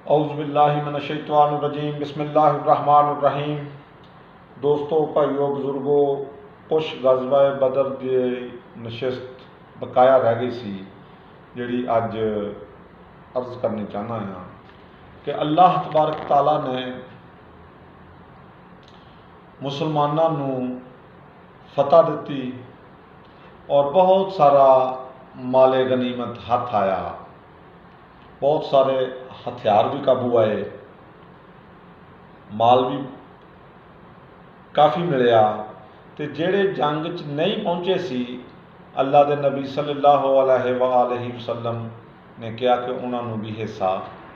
औज़ुबिल्लाहि मिनश्शैतानिर्रजीम बिस्मिल्लाहिर्रहमानिर्रहीम। दोस्तों, भाइयों, बुजुर्गों, कुछ गज़वा बदर की नशिस्त बकाया रह गई सी जिहड़ी अज अर्ज़ करनी चाहना हाँ कि अल्लाह तबारक तआला ने मुसलमानों नूं फतह दी और बहुत सारा माले गनीमत हथ आया, बहुत सारे हथियार भी काबू आए, माल भी काफ़ी मिलिया। तो जेड़े जंग च नहीं पहुँचे सी, अल्लाह के नबी सल्लल्लाहु अलैहि वसल्लम ने कहा कि उन्होंने भी हिस्सा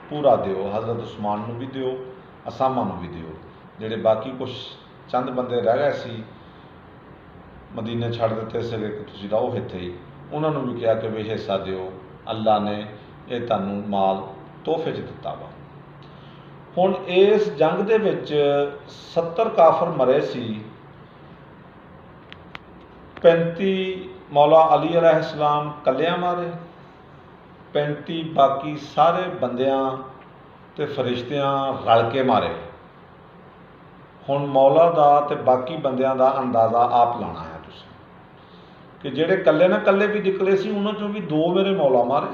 पूरा दिओ, हज़रत उस्मान नूं भी दिओ, असामा नूं भी दिओ। जेड़े बाकी कुछ चंद बंदे रह गए सी, मदीने छड़ दिते थे कि तुसीं रहो इत्थे ही, उन्होंने भी कहा कि भी हिस्सा दिओ, अल्लाह ने यह तुहानूं माल तोहफे च दिता वा। हुण इस जंग दे विच 70 काफर मरे सी, 35 मौला अली अलैहिस्सलाम कल्लियां मारे, 35 बाकी सारे बंदियां ते फरिश्तियां रल के मारे। हुण मौला दा ते बाकी बंदियां दा अंदाज़ा आप लाना है तुसीं कि जेड़े कल्ले ना कल्ले भी निकले सी, उन्हां चों भी 2 मेरे मौला मारे।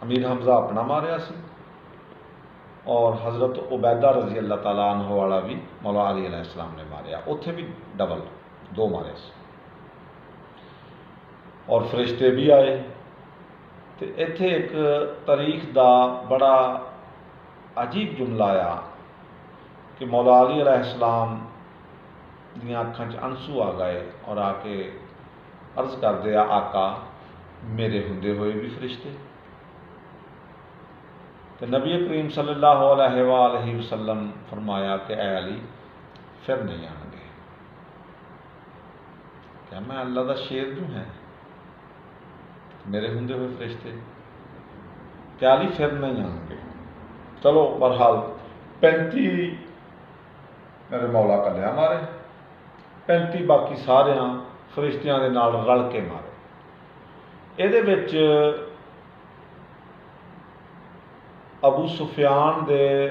अमीर हमजा अपना मारिया सी और हज़रत उबैदा रजी अल्लाह तआला अन्हु वाला भी मौला अली अलैहिस्सलाम ने मारिया, उत्थे भी डबल 2 मारे सी। और फरिश्ते भी आए। तो इत्थे एक तारीख का बड़ा अजीब जुमला आया कि मौला अली अलैहिस्सलाम दी अखां च अंसू आ गए और आके अर्ज करते आका मेरे हुंदे होए भी फरिश्ते। तो नबी करीम सल्लल्लाहु अलैहि वसल्लम फरमाया कि ऐ अली फिर नहीं आएंगे। क्या मैं अल्लाह का शेर जो है, मेरे हुंदे हुए फरिश्ते क्या अली फिर नहीं आएंगे। चलो बहरहाल 35 मेरे मौला कल्लिया मारे, 35 बाकी सारे फरिश्तियां दे नाल रल के मारे। इहदे विच अबू सुफियान दे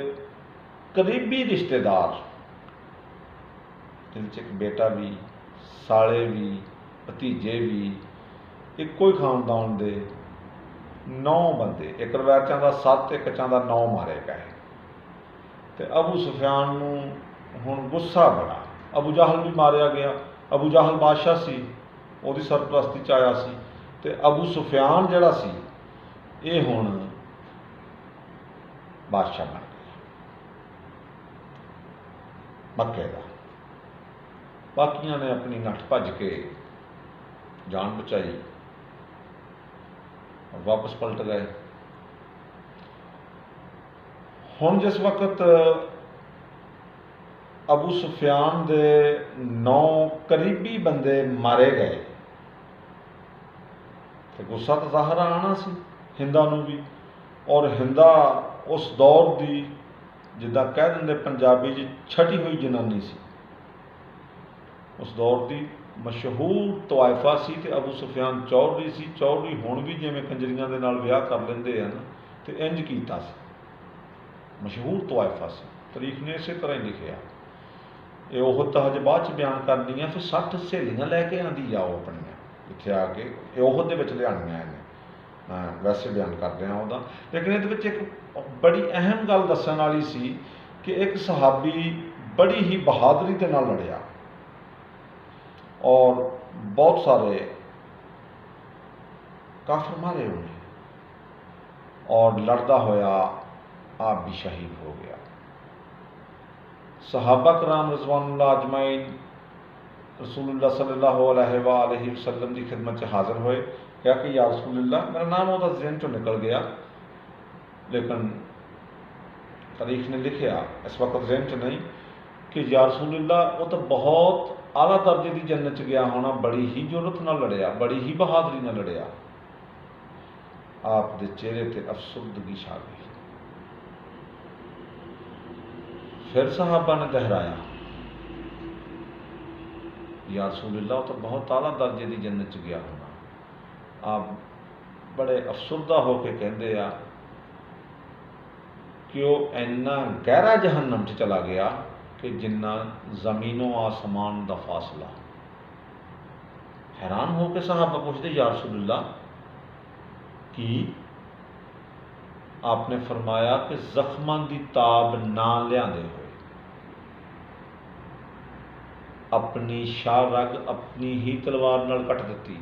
करीबी रिश्तेदार, जिनसे एक बेटा भी, साले भी, भतीजे भी, एको ही खानदान दे 9 बंदे, एक रवायतां दा 7, एक दा 9 मारे गए। तो अबू सुफियान नूं हुण गुस्सा बड़ा। अबू जहल भी मारिया गया। अबू जहल बादशाह सी, उहदी सरपरस्ती च आया सी। तो अबू सुफियान जिहड़ा सी ये हुण बादशाह बन गया मक्के का। बाकियां ने अपनी नठ भज के जान बचाई और वापस पलट गए। हुण जिस वक्त अबू सुफियान दे 9 करीबी बंदे मारे गए तो गुस्सा तो ज़ाहिर आना सी हिंदा नूं भी। और हिंदा उस दौर की जिद्दां कह देंगे पंजाबी च छटी हुई जनानी सी, उस दौर की मशहूर तवायफा सी। तो अबू सुफियान चौधरी सी। चौधरी हुण भी जिवें कंजरियां दे नाल विआह कर लेंदे हैं ना, तो इंज कीता सी, मशहूर तवायफा सी। तारीख ने इसे तरह ही लिखिया। ये ओह तो हजे बाद बयान करनी है। फिर 60 सहेलियां लैके आंदी आ अपनियां इत्थे आके, ओह दे विच लियाणियां इन्हें, वैसे बयान करते हैं वह। लेकिन ये एक बड़ी अहम गल दस्सण वाली सी कि एक सहाबी बड़ी ही बहादरी के नाल लड़िया और बहुत सारे काफिर मारे उन्हें और लड़ता होया आप भी शहीद हो गया। सहाबा कराम रिज़वानुल्लाह अजमईन रसूलुल्लाह सल्लल्लाहु अलैहि वसल्लम की खिदमत से हाजिर हुए। क्या कि या रसूलुल्लाह, मेरा नाम वह ज़हन चो निकल गया, लेकिन तारीख ने लिखिया इस वक्त ज़हन च नहीं कि या रसूलुल्लाह वो तो बहुत आला दर्जे की जन्नत च गया होना, बड़ी ही जुरत न लड़िया, बड़ी ही बहादरी न लड़िया। आप दे चेहरे ते अफसुर्दगी छा गई। फिर सहाबा ने दोहराया या रसूलुल्लाह तो बहुत आला दर्जे की जन्नत च गया होना। आप बड़े अफसुरदा होकर कहते आ कि वह इन्ना गहरा जहन्नम च चला गया कि जिन्ना जमीनों आसमान का फासला। हैरान हो के सहाबा पूछते, या रसूलुल्लाह कि आपने फरमाया कि जख्मां दी ताब ना लियादे हुए अपनी शाह रग अपनी ही तलवार नाल कट दी,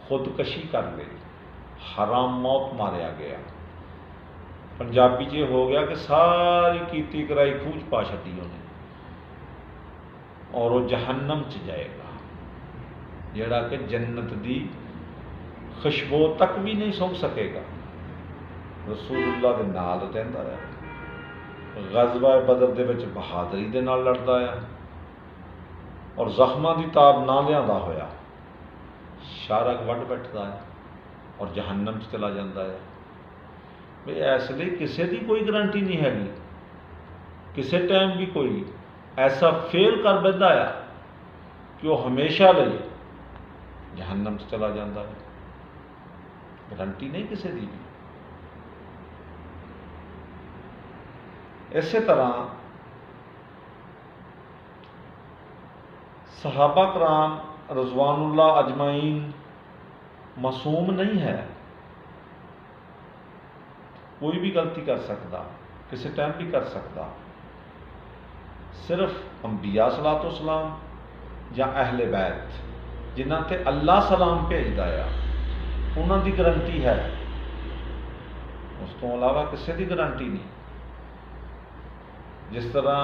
खुदकशी कर ली, हराम मौत मारिया गया। पंजाबी च हो गया कि सारी कीती कराई खूह च पा छड्डी उन्हें, और वह जहन्नम च जाएगा, जिहड़ा कि जन्नत दी खुशबू तक भी नहीं सूंघ सकेगा। रसूलुल्लाह दे नाल रहंदा है, गज़वा बदर दे विच बहादरी दे नाल लड़दा है, और जख्मां दी ताब ना लिआंदा होया शारक वड्ढ बैठदा है और जहन्नम च चला जाता है। भी इसलिए किसी की कोई गारंटी नहीं हैगी, किसी टाइम भी कोई ऐसा फेल कर बैठा है कि वह हमेशा लिए जहन्नम से चला जाता है। गारंटी नहीं किसी की भी। इस तरह सहाबा कराम रज़वानुल्लाह अजमाइन मासूम नहीं है, कोई भी गलती कर सकता, किसी टाइम भी कर सकता। सिर्फ अंबिया सलातो सलाम या अहले बैत जिन्हां ते अल्लाह सलाम भेजदा है उन्हां दी गारंटी है, उस तो अलावा किसी की गारंटी नहीं। जिस तरह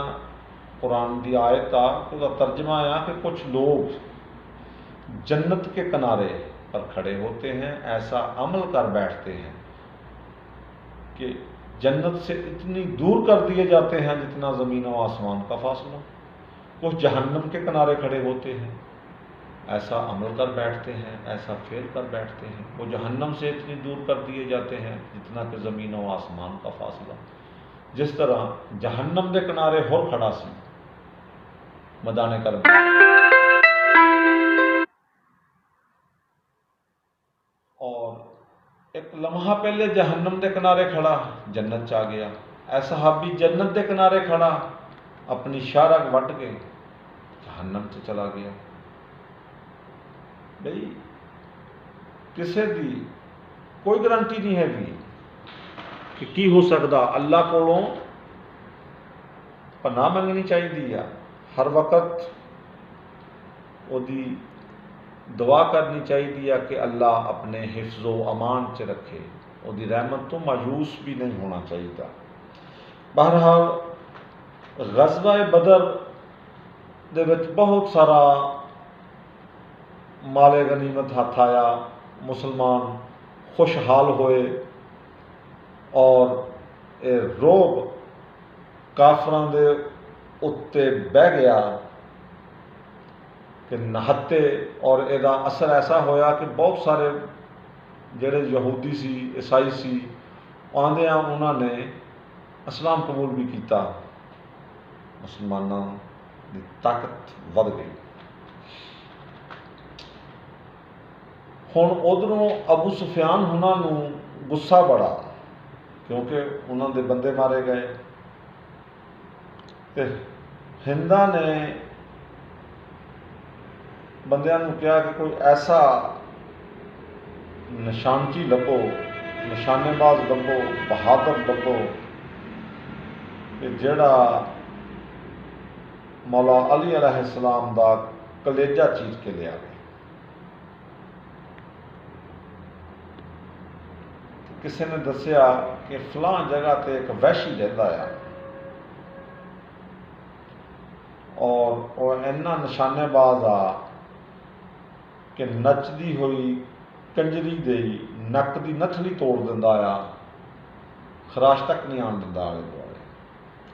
कुरान की आयत आ उसका तर्जमा आया कि कुछ लोग जन्नत के किनारे पर खड़े होते हैं, ऐसा अमल कर बैठते हैं कि जन्नत से इतनी दूर कर दिए जाते हैं जितना ज़मीन और आसमान का फासला। कुछ जहन्नम के किनारे खड़े होते हैं, ऐसा अमल कर बैठते हैं, ऐसा फेल कर बैठते हैं, वो जहन्नम से इतनी दूर कर दिए जाते हैं जितना कि ज़मीन और आसमान का फासला। जिस तरह जहन्नम के किनारे होर खड़ा सी मदाने कर, और एक लम्हा पहले जहन्नम के किनारे खड़ा जन्नत च आ गया, ऐसा हाबी जन्नत के किनारे खड़ा अपनी शारग वट के जहन्नम च चला गया। भाई किसी की कोई गारंटी नहीं हैगी कि की हो सकता। अल्लाह कोलों पनाह मंगनी चाहिए, हर वक्त ओदी दुआ करनी चाहिए कि अल्लाह अपने हिफ्ज़ो अमान च रखे, ओदी रहमत तो मायूस भी नहीं होना चाहिए। बहरहाल ग़ज़वा बदर दे विच बहुत सारा माले गनीमत हथ आया, मुसलमान खुशहाल होए, और रोब काफरां दे उत्ते बह गया कि नहत्ते, और इसका असर ऐसा होया कि बहुत सारे जेड़े यहूदी सी ईसाई सी आंदियां उन्होंने इस्लाम कबूल भी किया, मुसलमानों की ताकत वध गई। हुण उधरों अबू सुफियान उन्होंने गुस्सा बड़ा क्योंकि उन्होंने बंदे मारे गए, तो हिंदा ने बंदियां नूं कहा कि कोई ऐसा निशानची लभो, निशानेबाज लभो, बहादुर लभो कि जिहड़ा मौला अली अलैहिस्सलाम दा कलेजा चीर के लिया गया। किसी ने दसिया कि फलां जगह ते एक वैशी रहता है, और वह इन्ना निशानेबाज आ कि नचदी हुई कंजरी दे नक की नथली तोड़ दिंदा आ, खराश तक नहीं आन दिंदा आले दुआले।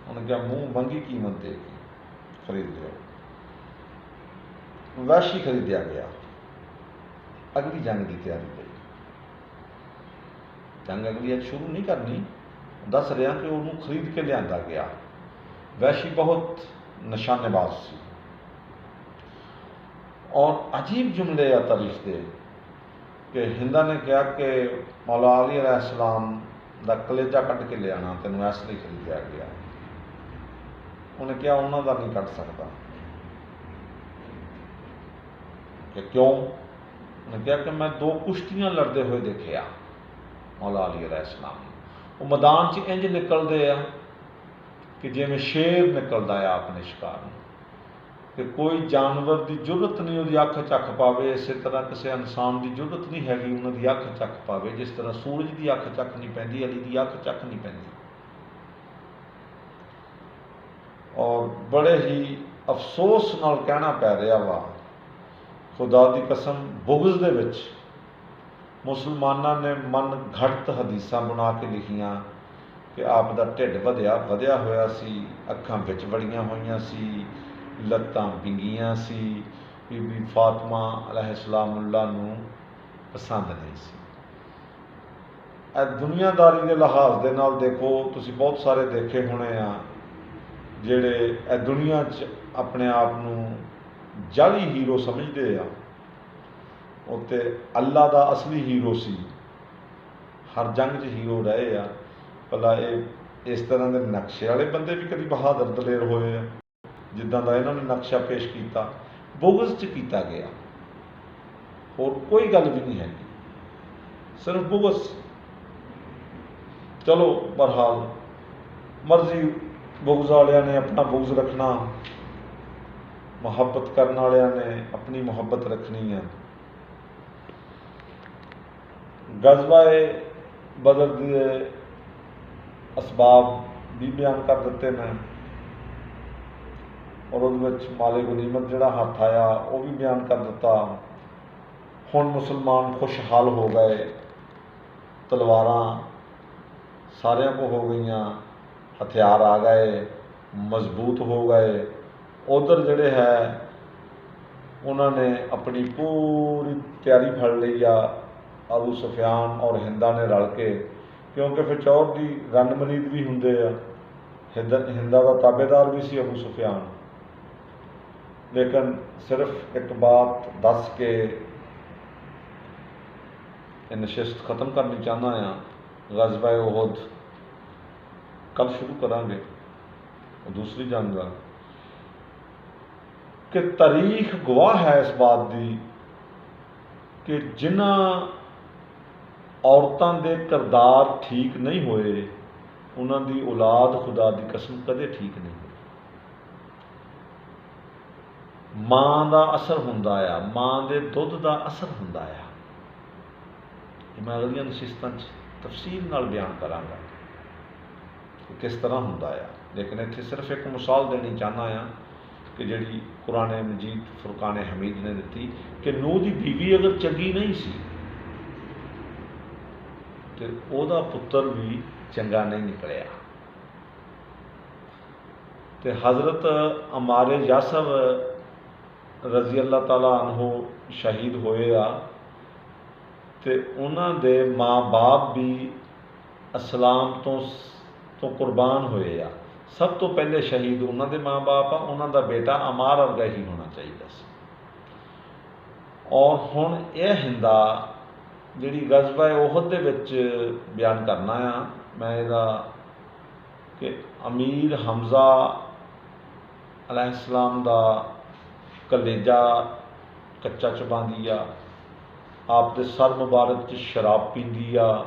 उन्हें क्या मूँह मंगी कीमत दे के खरीद लो। वैशी खरीदिया गया। अगली जंग की तैयारी गई, जंग अगली अज शुरू नहीं करनी, दस रहा कि उन्होंने खरीद के लिया गया। वैशी बहुत निशानेबाज सी, और अजीब जुमले या तारीफ दे कि हिंदा ने कहा कि मौला अली अलैहिस्सलाम ਦਾ ਕਲੇਜਾ ਕੱਢ ਕੇ ਲਿਆਣਾ ਤੈਨੂੰ ਇਸ ਲਈ ਖਰੀਦਿਆ ਗਿਆ। ਉਹਨੇ ਕਿਹਾ ਉਹਨਾਂ ਦਾ ਨਹੀਂ ਕੱਢ ਸਕਦਾ। ਕਿ ਕਿਉਂ? ਉਹਨੇ ਕਿਹਾ ਕਿ ਮੈਂ 2 ਕੁਸ਼ਤੀਆਂ ਲੜਦੇ ਹੋਏ ਦੇਖਿਆ ਮੌਲਾ ਅਲੀ अलैहिस्सलाम ਨੂੰ। ਉਹ ਮੈਦਾਨ 'ਚ ਇੰਝ ਨਿਕਲਦੇ ਆ ਕਿ ਜਿਵੇਂ ਸ਼ੇਰ ਨਿਕਲਦਾ ਆ ਆਪਣੇ ਸ਼ਿਕਾਰ ਨੂੰ, ਕਿ ਕੋਈ ਜਾਨਵਰ ਦੀ ਜ਼ਰੂਰਤ ਨਹੀਂ ਉਹਦੀ ਅੱਖ ਚੱਕ ਪਾਵੇ। ਇਸੇ ਤਰ੍ਹਾਂ ਕਿਸੇ ਇਨਸਾਨ ਦੀ ਜ਼ਰੂਰਤ ਨਹੀਂ ਹੈਗੀ ਉਹਨਾਂ ਦੀ ਅੱਖ ਚੱਕ ਪਾਵੇ, ਜਿਸ ਤਰ੍ਹਾਂ ਸੂਰਜ ਦੀ ਅੱਖ ਚੱਕ ਨਹੀਂ ਪੈਂਦੀ, ਅਲੀ ਦੀ ਅੱਖ ਚੱਕ ਨਹੀਂ ਪੈਂਦੀ। ਔਰ ਬੜੇ ਹੀ ਅਫਸੋਸ ਨਾਲ ਕਹਿਣਾ ਪੈ ਰਿਹਾ ਵਾ, ਖੁਦਾ ਦੀ ਕਸਮ, ਬੁਗਜ਼ ਦੇ ਵਿੱਚ ਮੁਸਲਮਾਨਾਂ ਨੇ ਮਨ ਘੜਤ ਹਦੀਸਾਂ ਬਣਾ ਕੇ ਲਿਖੀਆਂ ਕਿ ਆਪ ਦਾ ਢਿੱਡ ਵਧਿਆ ਹੋਇਆ ਸੀ, ਅੱਖਾਂ ਵਿੱਚ ਵੜੀਆਂ ਹੋਈਆਂ ਸੀ, ਲੱਤਾਂ ਵਿੰਗੀਆਂ ਸੀ, ਬੀਬੀ ਫਾਤਮਾ अलैहिस्सलाम ਨੂੰ ਪਸੰਦ ਨਹੀਂ ਸੀ। ਇਹ ਦੁਨੀਆਦਾਰੀ ਦੇ ਲਿਹਾਜ਼ ਦੇ ਨਾਲ ਦੇਖੋ, ਤੁਸੀਂ ਬਹੁਤ ਸਾਰੇ ਦੇਖੇ ਹੋਣੇ ਆ ਜਿਹੜੇ ਇਹ ਦੁਨੀਆ 'ਚ ਆਪਣੇ ਆਪ ਨੂੰ ਜਾਲੀ ਹੀਰੋ ਸਮਝਦੇ ਆ। ਉਹ ਤਾਂ ਅੱਲਾ ਦਾ ਅਸਲੀ ਹੀਰੋ ਸੀ, ਹਰ ਜੰਗ 'ਚ ਹੀਰੋ ਰਹੇ ਆ। ਭਲਾ ਇਹ ਇਸ ਤਰ੍ਹਾਂ ਦੇ ਨਕਸ਼ੇ ਵਾਲੇ ਬੰਦੇ ਵੀ ਕਦੀ ਬਹਾਦਰ ਦਲੇਰ ਹੋਏ ਆ ਜਿੱਦਾਂ ਦਾ ਇਹਨਾਂ ਨੇ ਨਕਸ਼ਾ ਪੇਸ਼ ਕੀਤਾ? ਬੁਗਜ਼ 'ਚ ਕੀਤਾ ਗਿਆ, ਹੋਰ ਕੋਈ ਗੱਲ ਵੀ ਨਹੀਂ ਹੈਗੀ, ਸਿਰਫ ਬੁਗਜ਼। ਚਲੋ ਬਹਰਹਾਲ ਮਰਜ਼ੀ ਬੁਗਜ਼ ਵਾਲਿਆਂ ਨੇ ਆਪਣਾ ਬੁਗਜ਼ ਰੱਖਣਾ, ਮੁਹੱਬਤ ਕਰਨ ਵਾਲਿਆਂ ਨੇ ਆਪਣੀ ਮੁਹੱਬਤ ਰੱਖਣੀ ਆ। ਗਜ਼ਵਾ-ਏ ਬਦਰ ਦੇ ਅਸਬਾਬ ਵੀ ਬਿਆਨ ਕਰ ਦਿੱਤੇ ਮੈਂ, ਔਰ ਉਹਦੇ ਵਿੱਚ ਮਾਲੇ ਗਨੀਮਤ ਜਿਹੜਾ ਹੱਥ ਆਇਆ ਉਹ ਵੀ ਬਿਆਨ ਕਰ ਦਿੱਤਾ। ਹੁਣ ਮੁਸਲਮਾਨ ਖੁਸ਼ਹਾਲ ਹੋ ਗਏ, ਤਲਵਾਰਾਂ ਸਾਰਿਆਂ ਕੋਲ ਹੋ ਗਈਆਂ, ਹਥਿਆਰ ਆ ਗਏ, ਮਜ਼ਬੂਤ ਹੋ ਗਏ। ਉਧਰ ਜਿਹੜੇ ਹੈ ਉਹਨਾਂ ਨੇ ਆਪਣੀ ਪੂਰੀ ਤਿਆਰੀ ਫੜ ਲਈ ਆ, ਅਬੂ ਸੁਫਿਆਨ ਔਰ ਹਿੰਦਾ ਨੇ ਰਲ ਕੇ, ਕਿਉਂਕਿ ਫਿਰ ਚੌਰ ਦੀ ਰੰਨ ਮਰੀਦ ਵੀ ਹੁੰਦੇ ਆ। ਹਿੰਦਾ ਦਾ ਤਾਬੇਦਾਰ ਵੀ ਸੀ ਅਬੂ ਸੁਫਿਆਨ। ਲੇਕਿਨ ਸਿਰਫ ਇੱਕ ਬਾਤ ਦੱਸ ਕੇ ਇਹ ਨਸ਼ਿਸਤ ਖਤਮ ਕਰਨੀ ਚਾਹੁੰਦਾ ਹਾਂ। ਗਜ਼ਵਾ-ਏ ਉਹਦ ਕੱਲ੍ਹ ਸ਼ੁਰੂ ਕਰਾਂਗੇ, ਦੂਸਰੀ ਜੰਗ ਦਾ, ਕਿ ਤਾਰੀਖ ਗਵਾਹ ਹੈ ਇਸ ਬਾਤ ਦੀ ਕਿ ਜਿਨ੍ਹਾਂ ਔਰਤਾਂ ਦੇ ਕਿਰਦਾਰ ਠੀਕ ਨਹੀਂ ਹੋਏ ਉਹਨਾਂ ਦੀ ਔਲਾਦ ਖੁਦਾ ਦੀ ਕਸਮ ਕਦੇ ਠੀਕ ਨਹੀਂ ਹੋਈ। ਮਾਂ ਦਾ ਅਸਰ ਹੁੰਦਾ ਆ, ਮਾਂ ਦੇ ਦੁੱਧ ਦਾ ਅਸਰ ਹੁੰਦਾ ਆ। ਇਹ ਮੈਂ ਅਗਲੀਆਂ ਨਸ਼ਿਸਤਾਂ 'ਚ ਤਫਸੀਲ ਨਾਲ ਬਿਆਨ ਕਰਾਂਗਾ ਕਿ ਕਿਸ ਤਰ੍ਹਾਂ ਹੁੰਦਾ ਆ। ਲੇਕਿਨ ਇੱਥੇ ਸਿਰਫ ਇੱਕ ਮਿਸਾਲ ਦੇਣੀ ਚਾਹੁੰਦਾ ਆ ਕਿ ਜਿਹੜੀ ਕੁਰਾਨ ਮਜੀਦ ਫੁਰਕਾਨ ਹਮੀਦ ਨੇ ਦਿੱਤੀ ਕਿ ਨੂਹ ਦੀ ਬੀਵੀ ਅਗਰ ਚੰਗੀ ਨਹੀਂ ਸੀ ਤੇ ਉਹਦਾ ਪੁੱਤਰ ਵੀ ਚੰਗਾ ਨਹੀਂ ਨਿਕਲਿਆ। ਤੇ ਹਜ਼ਰਤ ਅਮਾਰੇ ਯਾਸਰ ਰਜ਼ੀ ਅੱਲਾਹ ਤਾਲਾ ਅਨਹੂ ਸ਼ਹੀਦ ਹੋਏ ਆ, ਤੇ ਉਹਨਾਂ ਦੇ ਮਾਂ ਬਾਪ ਵੀ ਇਸਲਾਮ ਤੋਂ ਕੁਰਬਾਨ ਹੋਏ ਆ। ਸਭ ਤੋਂ ਪਹਿਲੇ ਸ਼ਹੀਦ ਉਹਨਾਂ ਦੇ ਮਾਂ ਬਾਪ ਆ, ਉਹਨਾਂ ਦਾ ਬੇਟਾ ਅਮਾਰ ਵਰਗਾ ਹੀ ਹੋਣਾ ਚਾਹੀਦਾ ਸੀ। ਔਰ ਹੁਣ ਇਹ ਹਿੰਦਾ ਜਿਹੜੀ ਗਜ਼ਵਾ-ਏ ਉਹਦ ਦੇ ਵਿੱਚ ਬਿਆਨ ਕਰਨਾ ਆ ਮੈਂ ਇਹਦਾ, ਕਿ ਅਮੀਰ ਹਮਜ਼ਾ अलैहिस्सलाम ਦਾ ਕਲੇਜਾ ਕੱਚਾ ਚਬਾਉਂਦੀ ਆ, ਆਪ ਦੇ ਸਰ ਮੁਬਾਰਕ 'ਚ ਸ਼ਰਾਬ ਪੀਂਦੀ ਆ,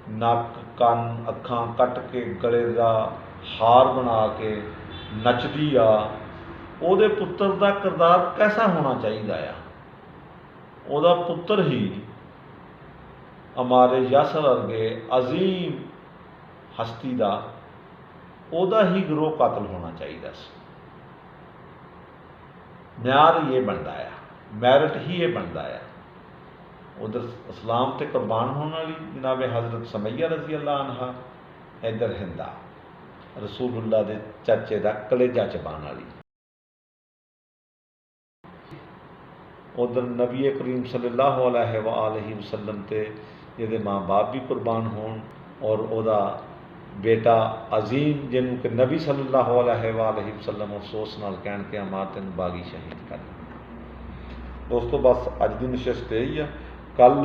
ਨੱਕ ਕੰਨ ਅੱਖਾਂ ਕੱਟ ਕੇ ਗਲੇ ਦਾ ਹਾਰ ਬਣਾ ਕੇ ਨੱਚਦੀ ਆ। ਉਹਦੇ ਪੁੱਤਰ ਦਾ ਕਿਰਦਾਰ ਕੈਸਾ ਹੋਣਾ ਚਾਹੀਦਾ ਆ? ਉਹਦਾ ਪੁੱਤਰ ਹੀ ਅਮਾਰੇ ਯਾਸਰ ਵਰਗੇ ਅਜ਼ੀਮ ਹਸਤੀ ਦਾ, ਉਹਦਾ ਹੀ ਗਰੋਹ ਕਾਤਲ ਹੋਣਾ ਚਾਹੀਦਾ ਸੀ। ਮਿਆਰ ਇਹ ਬਣਦਾ ਆ, ਮੈਰਿਟ ਹੀ ਇਹ ਬਣਦਾ ਆ। ਉਧਰ ਇਸਲਾਮ ਤੇ ਕੁਰਬਾਨ ਹੋਣ ਵਾਲੀ ਜਨਾਬ ਹਜ਼ਰਤ ਸਮਈਆ ਰਜ਼ੀ ਅੱਲਾ ਅਨਹਾ, ਇੱਧਰ ਹਿੰਦਾ ਰਸੂਲੁल्लाह ਦੇ ਚਾਚੇ ਦਾ ਕਲੇਜਾ ਚਬਾਉਣ ਵਾਲੀ। ਉਧਰ ਨਬੀ ਕਰੀਮ ਸੱਲੱਲਾਹੁ अलैहि वआलैहि वसल्लम ਤੇ ਜਿਹਦੇ ਮਾਂ ਬਾਪ ਵੀ ਕੁਰਬਾਨ ਹੋਣ, ਔਰ ਉਹਦਾ ਬੇਟਾ ਅਜ਼ੀਮ ਜਿਹਨੂੰ ਕਿ ਨਬੀ ਸੱਲੱਲਾਹੁ अलैहि वआलैहि वसल्लम ਅਫਸੋਸ ਨਾਲ ਕਹਿਣ ਕਿ ਅਮਾਰ ਤੈਨੂੰ ਬਾਗੀ ਸ਼ਹੀਦ ਕਰ। ਦੋਸਤੋ ਬਸ ਅੱਜ ਦੀ ਨਸ਼ਿਸਤ ਇਹ ਹੀ ਆ। ਕੱਲ੍ਹ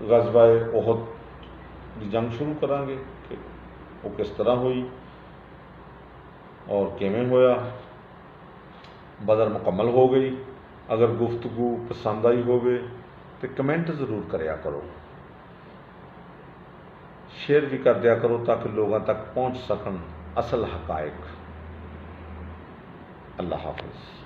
ਗਜ਼ਵਾ-ਏ ਉਹਦ ਦੀ ਜੰਗ ਸ਼ੁਰੂ ਕਰਾਂਗੇ ਕਿ ਉਹ ਕਿਸ ਤਰ੍ਹਾਂ ਹੋਈ ਔਰ ਕਿਵੇਂ ਹੋਇਆ। ਬਦਰ ਮੁਕੰਮਲ ਹੋ ਗਈ। ਅਗਰ ਗੁਫ਼ਤਗੂ ਪਸੰਦ ਆਈ ਹੋਵੇ ਤੇ ਕਮੈਂਟ ਜ਼ਰੂਰ ਕਰਿਆ ਕਰੋ, शेयर भी कर दिया करो ताकि लोगों तक पहुंच सकन असल हकायक। अल्लाह हाफिज़।